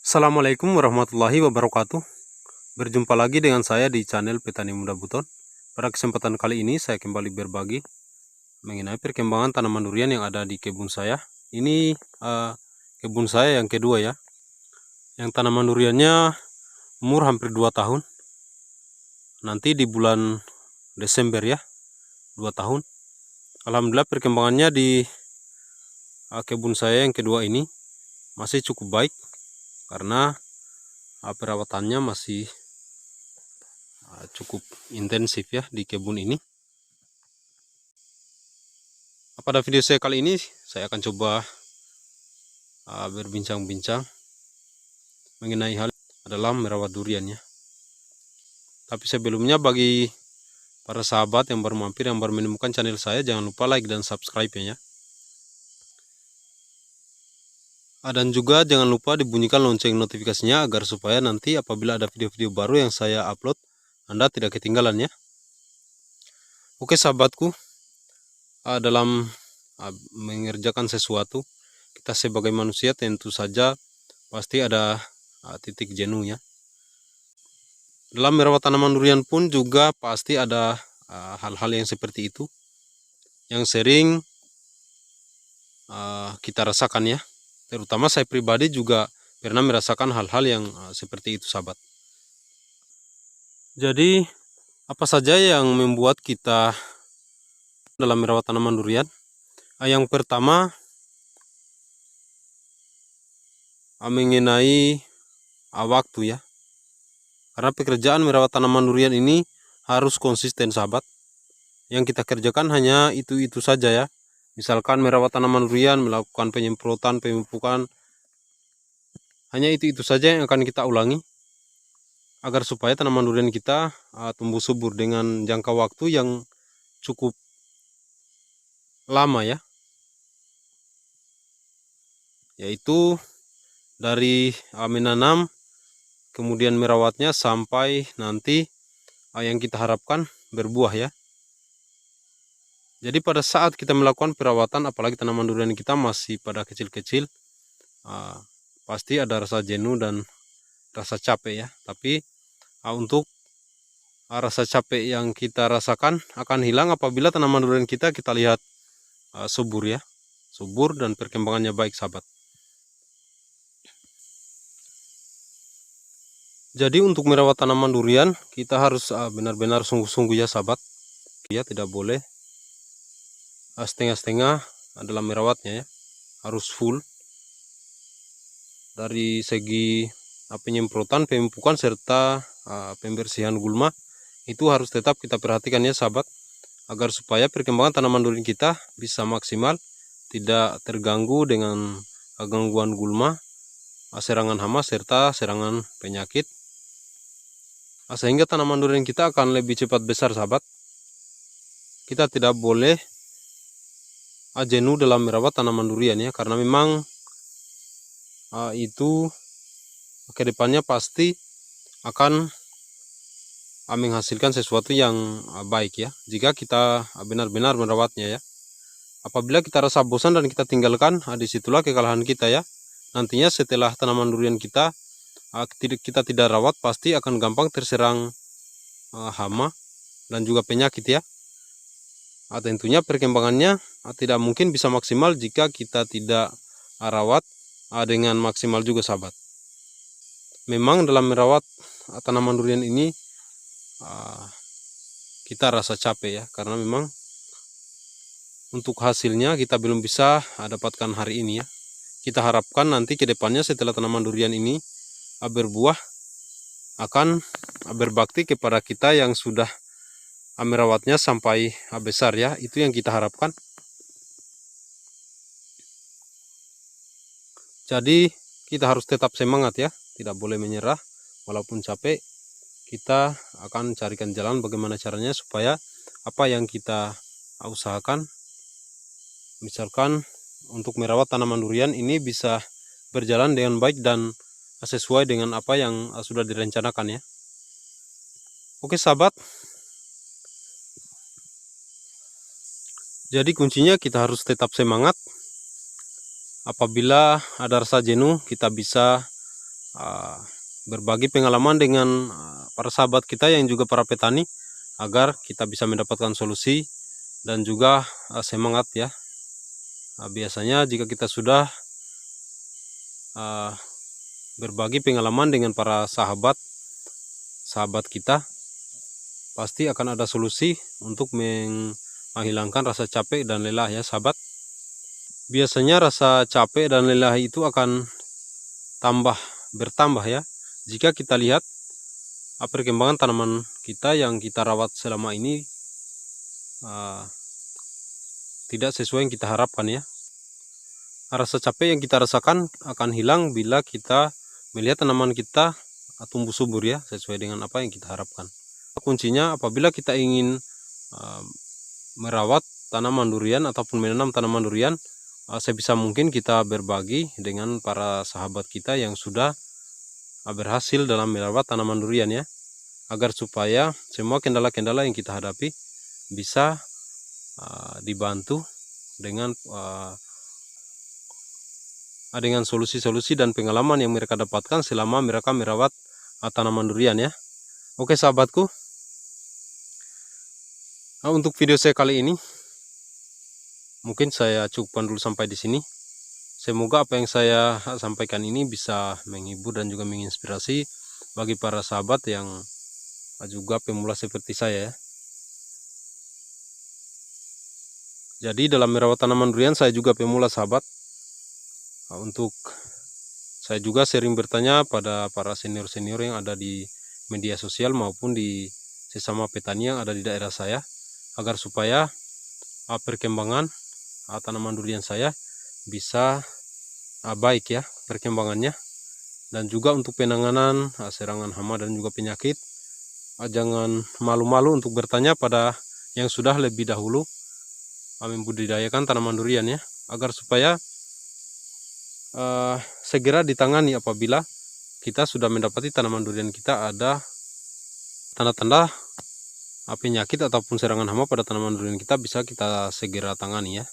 Assalamualaikum warahmatullahi wabarakatuh. Berjumpa lagi dengan saya di channel Petani Muda Buton. Pada kesempatan kali ini saya kembali berbagi mengenai perkembangan tanaman durian yang ada di kebun saya. Ini kebun saya yang kedua ya. Yang tanaman duriannya umur hampir 2 tahun. Nanti di bulan Desember ya, 2 tahun. Alhamdulillah perkembangannya di kebun saya yang kedua ini masih cukup baik karena perawatannya masih cukup intensif ya di kebun ini. Pada video saya kali ini saya akan coba berbincang-bincang mengenai hal adalah merawat duriannya. Tapi sebelumnya bagi para sahabat yang baru mampir, yang baru menemukan channel saya, jangan lupa like dan subscribe ya. Dan juga jangan lupa dibunyikan lonceng notifikasinya agar supaya nanti apabila ada video-video baru yang saya upload, Anda tidak ketinggalan ya. Oke sahabatku, dalam mengerjakan sesuatu, kita sebagai manusia tentu saja pasti ada titik jenuhnya. Dalam merawat tanaman durian pun juga pasti ada hal-hal yang seperti itu yang sering kita rasakan ya. Terutama saya pribadi juga pernah merasakan hal-hal yang seperti itu sahabat. Jadi apa saja yang membuat kita dalam merawat tanaman durian? Yang pertama mengenai waktu ya. Karena pekerjaan merawat tanaman durian ini harus konsisten sahabat. Yang kita kerjakan hanya itu-itu saja ya. Misalkan merawat tanaman durian, melakukan penyemprotan, pemupukan, hanya itu-itu saja yang akan kita ulangi agar supaya tanaman durian kita tumbuh subur dengan jangka waktu yang cukup lama ya. Yaitu dari menanam, kemudian merawatnya sampai nanti yang kita harapkan berbuah ya. Jadi pada saat kita melakukan perawatan, apalagi tanaman durian kita masih pada kecil-kecil, pasti ada rasa jenuh dan rasa capek ya. Tapi untuk rasa capek yang kita rasakan akan hilang apabila tanaman durian kita lihat subur ya, subur dan perkembangannya baik sahabat. Jadi untuk merawat tanaman durian kita harus benar-benar sungguh-sungguh ya sahabat. Ya tidak boleh setengah-setengah dalam merawatnya ya, harus full dari segi penyemprotan, pemupukan serta pembersihan gulma. Itu harus tetap kita perhatikan ya sahabat, agar supaya perkembangan tanaman durian kita bisa maksimal, tidak terganggu dengan gangguan gulma, serangan hama serta serangan penyakit, sehingga tanaman durian kita akan lebih cepat besar sahabat. Kita tidak boleh jenuh dalam merawat tanaman durian ya, karena memang itu kedepannya pasti akan menghasilkan sesuatu yang baik ya, jika kita benar-benar merawatnya ya. Apabila kita rasa bosan dan kita tinggalkan, disitulah kekalahan kita ya. Nantinya setelah tanaman durian kita tidak rawat, pasti akan gampang terserang hama dan juga penyakit ya. Tentunya perkembangannya tidak mungkin bisa maksimal jika kita tidak rawat dengan maksimal juga sahabat. Memang dalam merawat tanaman durian ini kita rasa capek ya, karena memang untuk hasilnya kita belum bisa dapatkan hari ini ya. Kita harapkan nanti ke depannya setelah tanaman durian ini berbuah, akan berbakti kepada kita yang sudah merawatnya sampai besar ya. Itu yang kita harapkan. Jadi kita harus tetap semangat ya, tidak boleh menyerah walaupun capek. Kita akan carikan jalan bagaimana caranya supaya apa yang kita usahakan, misalkan untuk merawat tanaman durian ini bisa berjalan dengan baik dan sesuai dengan apa yang sudah direncanakan ya. Oke sahabat, jadi kuncinya kita harus tetap semangat. Apabila ada rasa jenuh, kita bisa berbagi pengalaman dengan para sahabat kita yang juga para petani, agar kita bisa mendapatkan solusi dan juga semangat ya. Biasanya jika kita sudah berbagi pengalaman dengan para sahabat kita, pasti akan ada solusi untuk menghilangkan rasa capek dan lelah ya sahabat. Biasanya rasa capek dan lelah itu akan bertambah ya, jika kita lihat perkembangan tanaman kita yang kita rawat selama ini tidak sesuai yang kita harapkan ya. Rasa capek yang kita rasakan akan hilang bila kita melihat tanaman kita tumbuh subur ya, sesuai dengan apa yang kita harapkan. Kuncinya apabila kita ingin merawat tanaman durian ataupun menanam tanaman durian, sebisa mungkin kita berbagi dengan para sahabat kita yang sudah berhasil dalam merawat tanaman durian ya, agar supaya semua kendala-kendala yang kita hadapi bisa dibantu dengan solusi-solusi dan pengalaman yang mereka dapatkan selama mereka merawat tanaman durian ya. Oke sahabatku, untuk video saya kali ini mungkin saya cukupkan dulu sampai di sini. Semoga apa yang saya sampaikan ini bisa menghibur dan juga menginspirasi bagi para sahabat yang juga pemula seperti saya ya. Jadi dalam merawat tanaman durian saya juga pemula sahabat. Untuk saya juga sering bertanya pada para senior-senior yang ada di media sosial maupun di sesama petani yang ada di daerah saya, agar supaya perkembangan tanaman durian saya bisa baik ya perkembangannya. Dan juga untuk penanganan serangan hama dan juga penyakit, jangan malu-malu untuk bertanya pada yang sudah lebih dahulu membudidayakan tanaman durian ya, agar supaya segera ditangani apabila kita sudah mendapati tanaman durian kita ada tanda-tanda penyakit ataupun serangan hama pada tanaman durian kita, bisa kita segera tangani ya.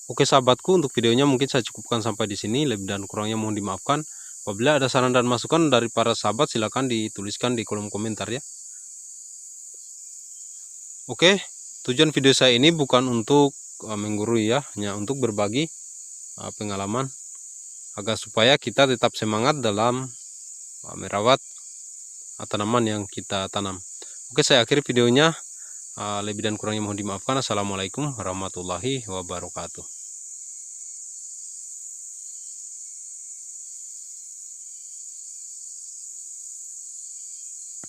Oke sahabatku, untuk videonya mungkin saya cukupkan sampai di sini. Lebih dan kurangnya mohon dimaafkan. Apabila ada saran dan masukan dari para sahabat, silakan dituliskan di kolom komentar ya. Oke, tujuan video saya ini bukan untuk menggurui ya, hanya untuk berbagi pengalaman agar supaya kita tetap semangat dalam merawat tanaman yang kita tanam. Oke, saya akhiri videonya. Lebih dan kurangnya mohon dimaafkan. Assalamualaikum warahmatullahi wabarakatuh.